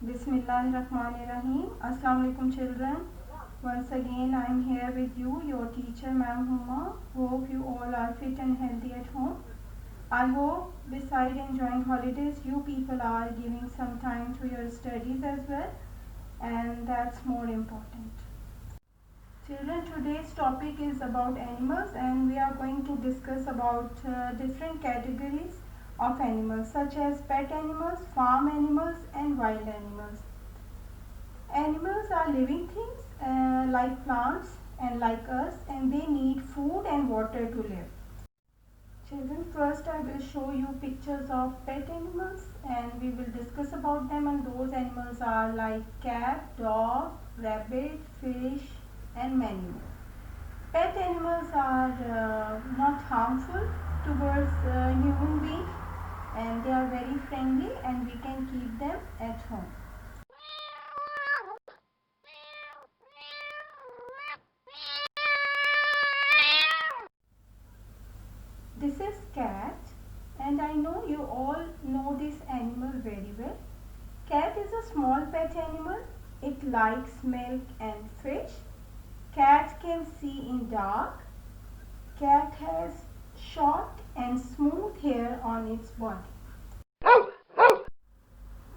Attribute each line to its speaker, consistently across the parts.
Speaker 1: Bismillahirrahmanirrahim. Assalamu alaikum children. Once again I am here with you, your teacher Ma'am Huma. Hope you all are fit and healthy at home. I hope beside enjoying holidays you people are giving some time to your studies as well, and that's more important. Children, today's topic is about animals and we are going to discuss about different categories of animals such as pet animals, farm animals and wild animals. Animals are living things like plants and like us, and they need food and water to live. Children, first I will show you pictures of pet animals and we will discuss about them, and those animals are like cat, dog, rabbit, fish and many more. Pet animals are not harmful towards human beings, and they are very friendly and we can keep them at home. This is cat, and I know you all know this animal very well. Cat is a small pet animal. It likes milk and fish. Cat can see in dark. Cat has short and smooth hair on its body.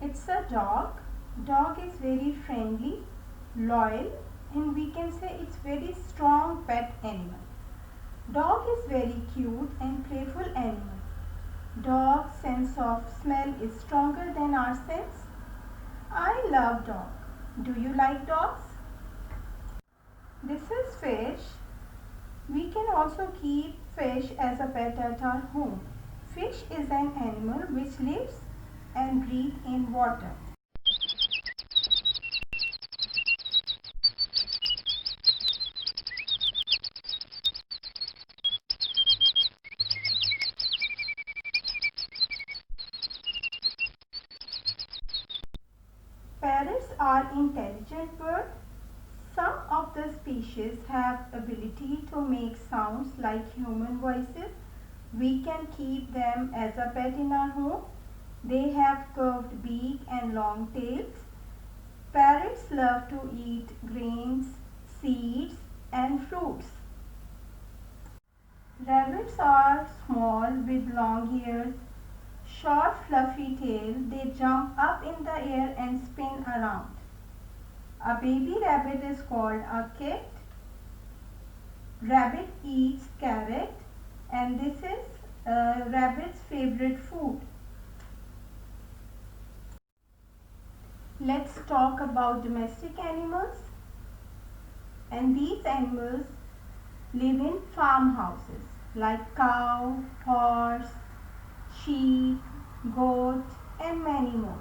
Speaker 1: It's a dog. Dog is very friendly, loyal, and we can say it's very strong pet animal. Dog is very cute and playful animal. Dog's sense of smell is stronger than our sense. I love dog. Do you like dogs? This is fish. We can also keep fish as a pet at our home. Fish is an animal which lives and breathes in water. Parrots are intelligent birds. Some of the species have ability to make sounds like human voices. We can keep them as a pet in our home. They have curved beak and long tails. Parrots love to eat grains, seeds and fruits. Rabbits are small with long ears, short fluffy tail. They jump up in the air and spin around. A baby rabbit is called a kit. Rabbit eats carrot, and this is rabbit's favorite food. Let's talk about domestic animals. And these animals live in farmhouses like cow, horse, sheep, goat and many more.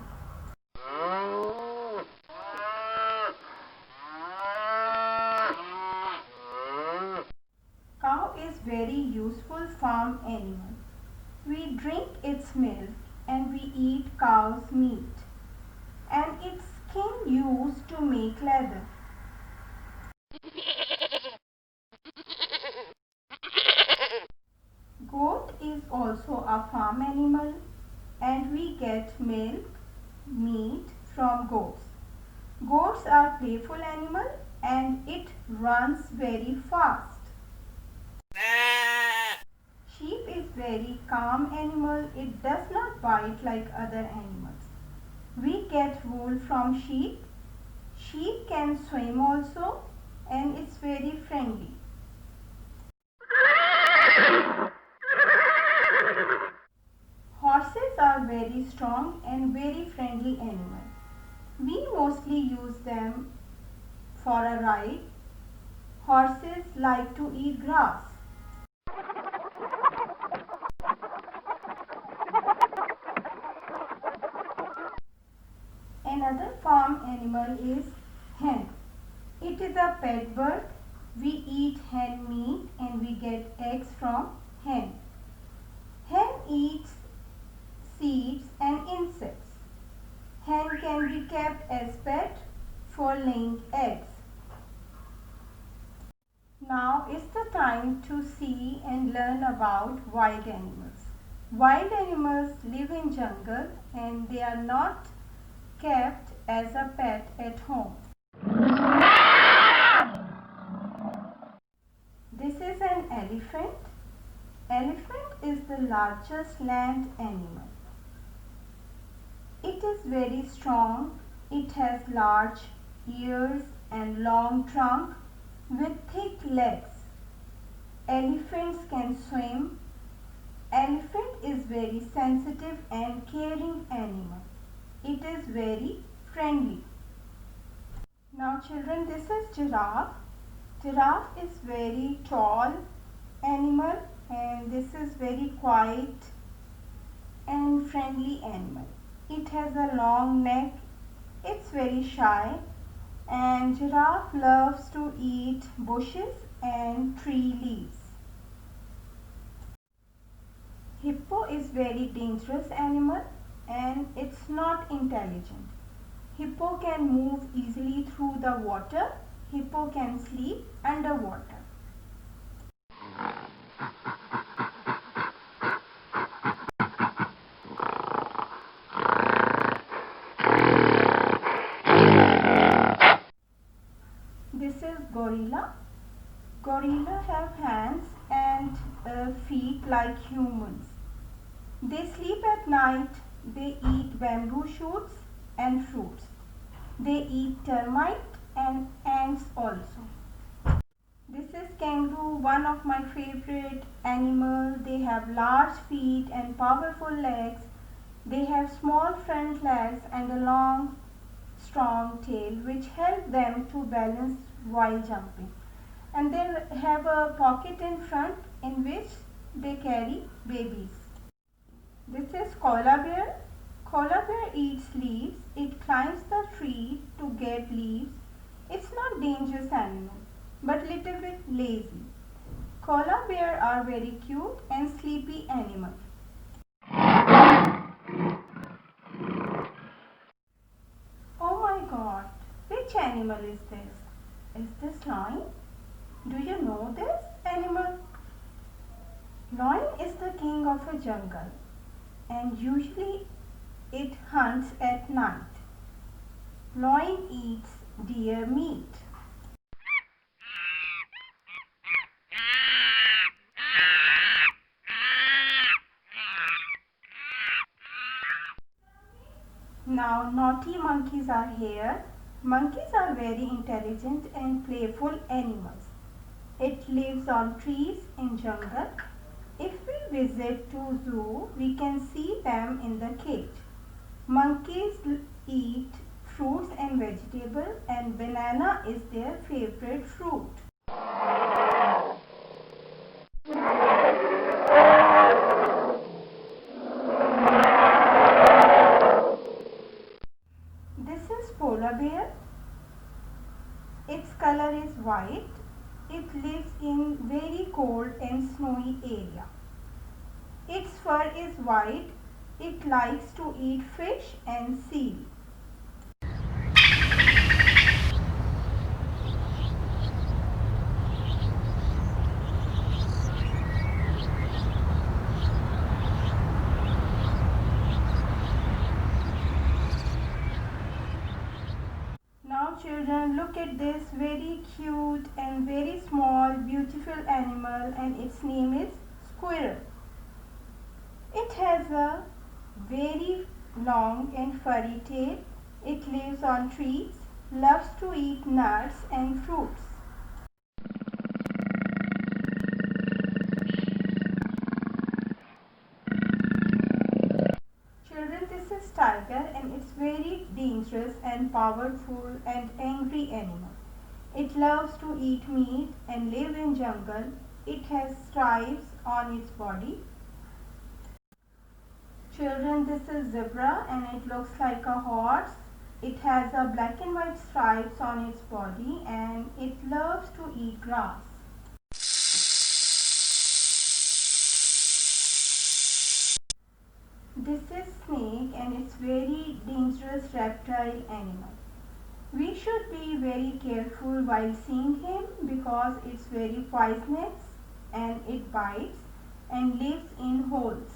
Speaker 1: Cow is very useful farm animal. We drink its milk and we eat cow's meat, and its skin used to make leather. Goat is also a farm animal and we get milk, meat from goats. Goats are playful animal and it runs very fast. Sheep is very calm animal. It does not bite like other animals. We get wool from sheep. Sheep can swim also and it's very friendly. Horses are very strong and very friendly animal. We mostly use them for a ride. Horses like to eat grass. Another farm animal is hen. It is a pet bird. We eat hen meat and we get eggs from hen. Hen eats seeds and insects. Hen can be kept as pet for laying eggs. Now is the time to see and learn about wild animals. Wild animals live in jungle and they are not kept as a pet at home. This is an elephant. Elephant is the largest land animal. It is very strong. It has large ears and long trunk with thick legs. Elephants can swim. Elephant is very sensitive and caring animal. It is very friendly. Now children, this is giraffe. Giraffe is very tall animal and this is very quiet and friendly animal. It has a long neck. It's very shy and giraffe loves to eat bushes and tree leaves. Hippo is very dangerous animal and it's not intelligent. Hippo can move easily through the water. Hippo can sleep underwater. This is gorilla. Gorilla have hands and feet like humans. They sleep at night. They eat bamboo shoots and fruits. They eat termite and ants also. This is kangaroo, one of my favorite animals. They have large feet and powerful legs. They have small front legs and a long, strong tail which help them to balance while jumping. And they have a pocket in front in which they carry babies. This is koala bear. Koala bear eats leaves. It climbs the tree to get leaves. It's not dangerous animal, but little bit lazy. Koala bear are very cute and sleepy animals. Oh my God, which animal is this? Is this lion? Do you know this animal? Lion is the king of a jungle and usually it hunts at night. Lion eats deer meat. Now naughty monkeys are here. Monkeys are very intelligent and playful animals. It lives on trees in jungle. If we visit to zoo, we can see them in the cage. Monkeys eat fruits and vegetables and banana is their favorite fruit. This is polar bear. Its color is white. It lives in very cold and snowy area. Its fur is white. It likes to eat fish and seal. Now children, look at this very cute and very small beautiful animal and its name is squirrel. It has a very long and furry tail. It lives on trees, loves to eat nuts and fruits. Children, this is tiger and it's very dangerous and powerful and angry animal. It loves to eat meat and live in jungle. It has stripes on its body. Children, this is zebra and it looks like a horse. It has a black and white stripes on its body and it loves to eat grass. This is snake and it's very dangerous reptile animal. We should be very careful while seeing him because it's very poisonous and it bites and lives in holes.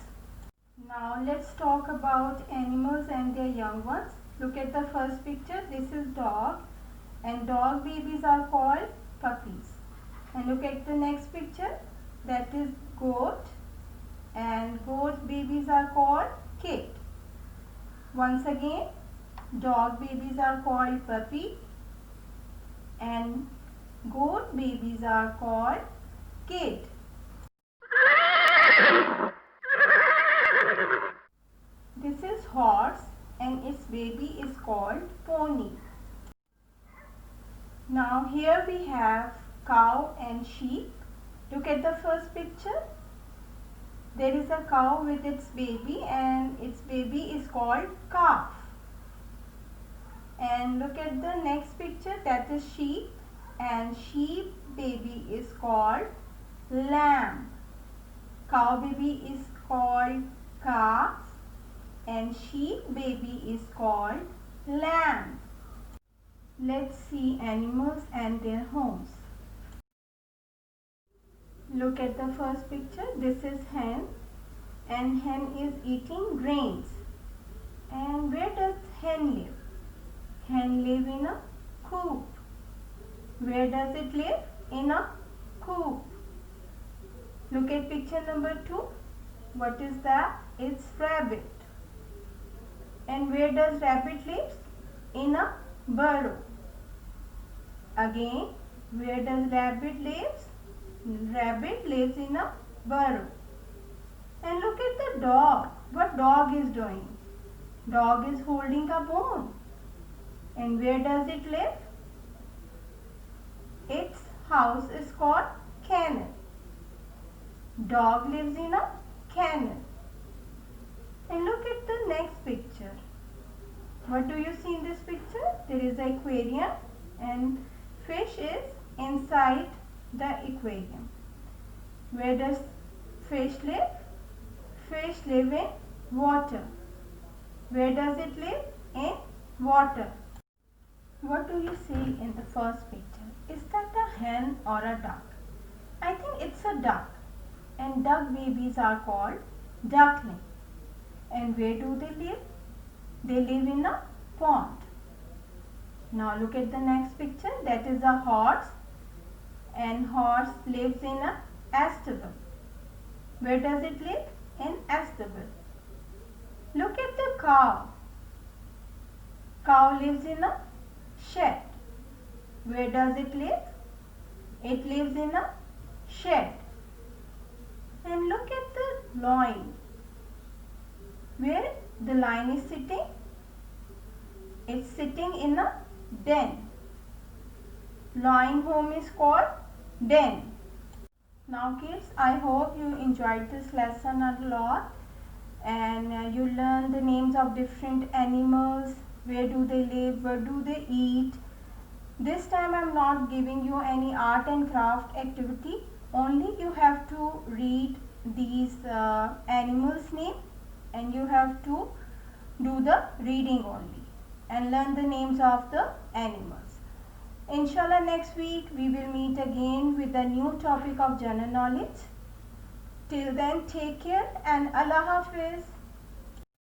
Speaker 1: Now let's talk about animals and their young ones. Look at the first picture. This is dog, and dog babies are called puppies. And look at the next picture. That is goat, and goat babies are called kid. Once again, dog babies are called puppy, and goat babies are called kid. This is horse, and its baby is called pony. Now here we have cow and sheep. Look at the first picture. There is a cow with its baby, and its baby is called calf. And look at the next picture, that is sheep, and sheep baby is called lamb. Cow baby is called calf, and sheep baby is called lamb. Let's see animals and their homes. Look at the first picture. This is hen, and hen is eating grains. And where does hen live? Hen live in a coop. Where does it live? In a coop. Look at picture number 2. What is that? It's rabbit. And where does rabbit live? In a burrow. Again, where does rabbit live? Rabbit lives in a burrow. And look at the dog. What dog is doing? Dog is holding a bone. And where does it live? Its house is called kennel. Dog lives in a kennel. And look at the next picture. What do you see in this picture? There is an aquarium, and fish is inside the aquarium. Where does fish live? Fish live in water. Where does it live? In water. What do you see in the first picture? Is that a hen or a duck? I think it's a duck. And duck babies are called duckling. And where do they live? They live in a pond. Now look at the next picture. That is a horse, and horse lives in a stable. Where does it live? In stable. Look at the cow. Cow lives in a shed. Where does it live? It lives in a shed. And look at the lion. Where the lion is sitting? It's sitting in a den. Lion home is called den. Now kids, I hope you enjoyed this lesson a lot, and you learned the names of different animals, where do they live, what do they eat. This time I am not giving you any art and craft activity, only you have to read these animals' name, and you have to do the reading only and learn the names of the animals. Inshallah, next week we will meet again with a new topic of general knowledge. Till then, take care and Allah Hafiz.